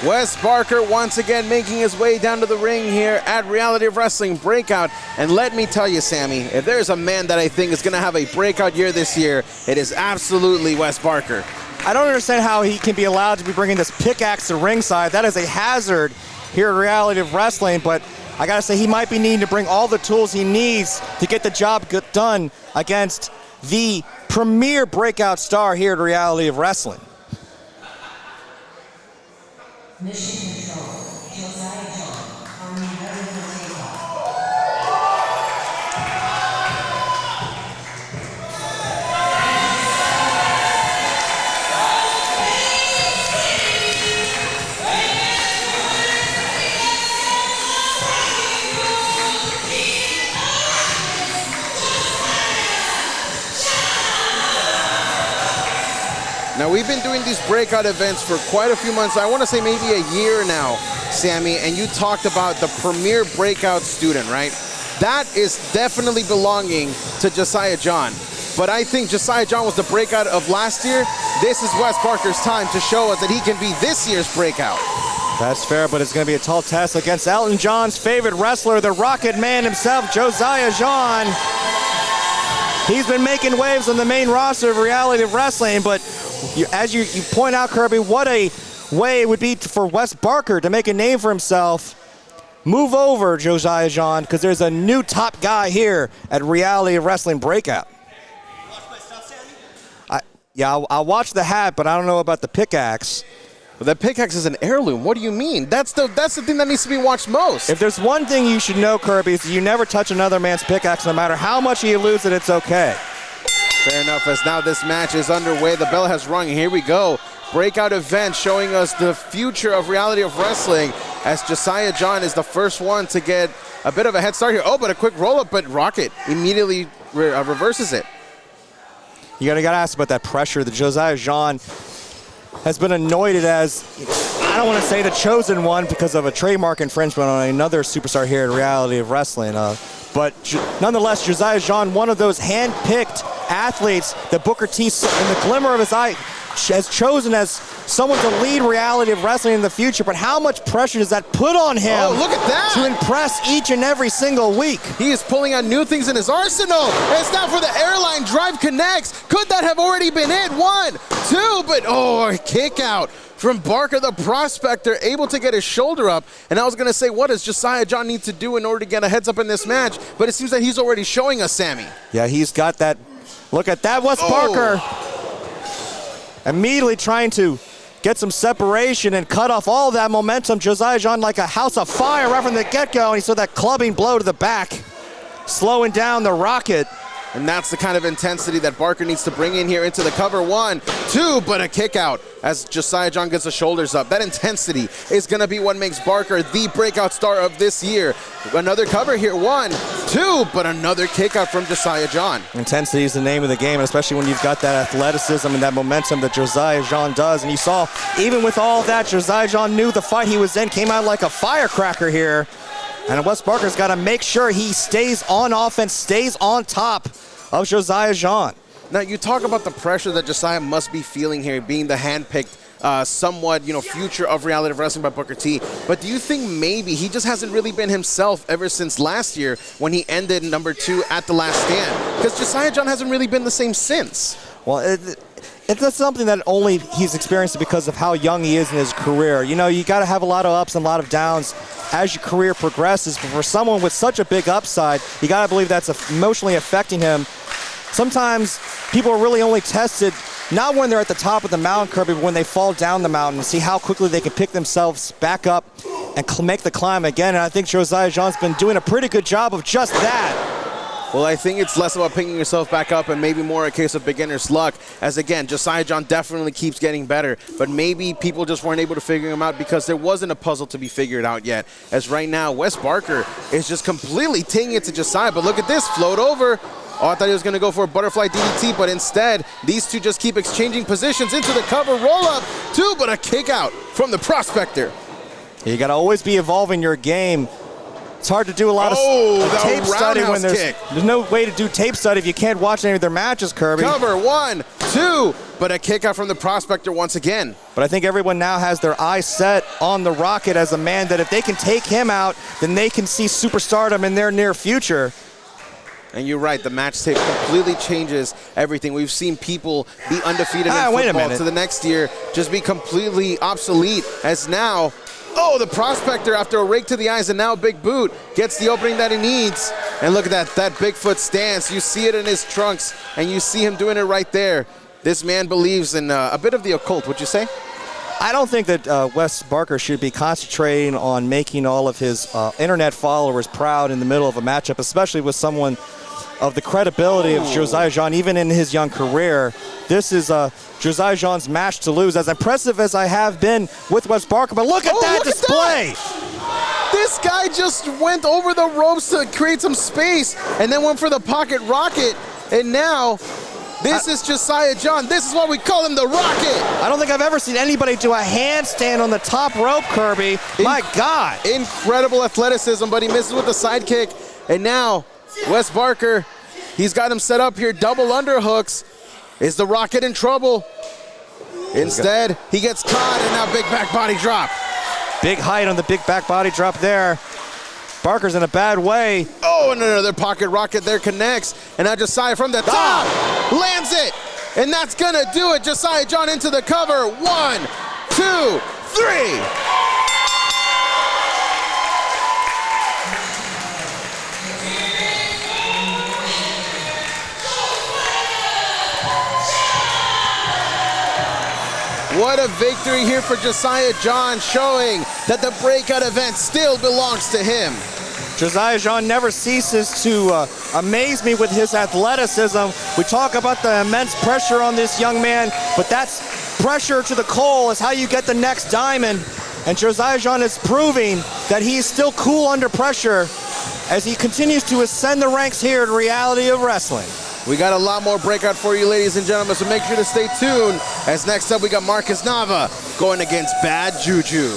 Wes Barker once again making his way down to the ring here at Reality of Wrestling Breakout. And let me tell you, Sammy, if there's a man that I think is going to have a breakout year this year, it is absolutely Wes Barker. I don't understand how he can be allowed to be bringing this pickaxe to ringside. That is a hazard here at Reality of Wrestling, but I gotta say he might be needing to bring all the tools he needs to get the job done against the premier breakout star here at Reality of Wrestling. Mission Control, Josiah, are you ready for takeoff? Now, we've been doing these breakout events for quite a few months. I want to say maybe a year now, Sammy, and you talked about the premier breakout student, right? That is definitely belonging to Josiah John. But I think Josiah John was the breakout of last year. This is Wes Barker's time to show us that he can be this year's breakout. That's fair, but it's going to be a tall test against Elton John's favorite wrestler, the Rocket Man himself, Josiah John. He's been making waves on the main roster of Reality of Wrestling, but as you point out, Kirby, what a way it would be for Wes Barker to make a name for himself. Move over, Josiah John, because there's a new top guy here at Reality of Wrestling Breakout. I'll watch the hat, but I don't know about the pickaxe. Well, that pickaxe is an heirloom. What do you mean? That's the thing that needs to be watched most. If there's one thing you should know, Kirby, is you never touch another man's pickaxe. No matter how much you lose it, it's okay. Fair enough, as now this match is underway. The bell has rung. Here we go. Breakout event showing us the future of Reality of Wrestling, as Josiah John is the first one to get a bit of a head start here. Oh, but a quick roll-up, but Rocket immediately reverses it. You gotta ask about that pressure that Josiah John has been anointed as, I don't want to say the chosen one because of a trademark infringement on another superstar here at Reality of Wrestling. But nonetheless, Josiah John, one of those hand-picked athletes that Booker T, in the glimmer of his eye, has chosen as someone to lead Reality of Wrestling in the future. But how much pressure does that put on him? Oh, look at that! To impress each and every single week. He is pulling out new things in his arsenal. It's now for the airline drive connects. Could that have already been it? 1, 2, but a kick out from Barker, the prospector, able to get his shoulder up. And I was going to say, what does Josiah John need to do in order to get a heads up in this match? But it seems that he's already showing us, Sammy. Yeah, he's got that. Look at that, Wes Barker. Immediately trying to get some separation and cut off all that momentum. Josiah John like a house of fire right from the get-go, and he saw that clubbing blow to the back, slowing down the Rocket. And that's the kind of intensity that Barker needs to bring in here into the cover. 1, 2, but a kick out as Josiah John gets the shoulders up. That intensity is going to be what makes Barker the breakout star of this year. Another cover here. 1, 2, but another kick out from Josiah John. Intensity is the name of the game, and especially when you've got that athleticism and that momentum that Josiah John does. And you saw, even with all that, Josiah John knew the fight he was in, came out like a firecracker here. And Wes Barker's got to make sure he stays on offense, stays on top of Josiah John. Now, you talk about the pressure that Josiah must be feeling here, being the handpicked, somewhat, future of Reality of Wrestling by Booker T. But do you think maybe he just hasn't really been himself ever since last year when he ended number 2 at The Last Stand? Because Josiah John hasn't really been the same since. Well, it's something that only he's experienced because of how young he is in his career. You got to have a lot of ups and a lot of downs as your career progresses. But for someone with such a big upside, you got to believe that's emotionally affecting him. Sometimes people are really only tested not when they're at the top of the mountain, Kirby, but when they fall down the mountain and see how quickly they can pick themselves back up and make the climb again. And I think Josiah John's been doing a pretty good job of just that. Well, I think it's less about picking yourself back up and maybe more a case of beginner's luck, as again, Josiah John definitely keeps getting better, but maybe people just weren't able to figure him out because there wasn't a puzzle to be figured out yet. As right now, Wes Barker is just completely taking it to Josiah, but look at this, float over. Oh, I thought he was going to go for a butterfly DDT, but instead, these two just keep exchanging positions into the cover roll-up. 2, but a kick out from the prospector. You got to always be evolving your game. It's hard to do a lot of tape study when there's no way to do tape study if you can't watch any of their matches, Kirby. Cover, 1, 2, but a kick out from the prospector once again. But I think everyone now has their eyes set on the Rocket as a man that if they can take him out, then they can see superstardom in their near future. And you're right, the match tape completely changes everything. We've seen people be undefeated in football to the next year just be completely obsolete, as now, the prospector, after a rake to the eyes and now a big boot, gets the opening that he needs. And look at that Bigfoot stance. You see it in his trunks, and you see him doing it right there. This man believes in a bit of the occult, would you say? I don't think that Wes Barker should be concentrating on making all of his internet followers proud in the middle of a matchup, especially with someone of the credibility of Josiah Jean, even in his young career. This is Josiah Jean's match to lose, as impressive as I have been with Wes Barker, but look at that display! This guy just went over the ropes to create some space and then went for the pocket rocket, and now this is Josiah Jean. This is what we call him, the Rocket. I don't think I've ever seen anybody do a handstand on the top rope, Kirby. My God. Incredible athleticism, but he misses with the sidekick, and now Wes Barker, he's got him set up here, double underhooks. Is the Rocket in trouble? Instead, he gets caught, and now big back body drop. Big height on the big back body drop there. Barker's in a bad way. Oh, and another pocket rocket there connects. And now Josiah from the top lands it. And that's gonna do it. Josiah Jean into the cover. 1, 2, 3. What a victory here for Josiah Jean, showing that the Breakout event still belongs to him. Josiah Jean never ceases to amaze me with his athleticism. We talk about the immense pressure on this young man, but that's pressure to the coal is how you get the next diamond. And Josiah Jean is proving that he's still cool under pressure as he continues to ascend the ranks here in Reality of Wrestling. We got a lot more Breakout for you, ladies and gentlemen, so make sure to stay tuned, as next up we got Marcus Nava going against Bad Juju.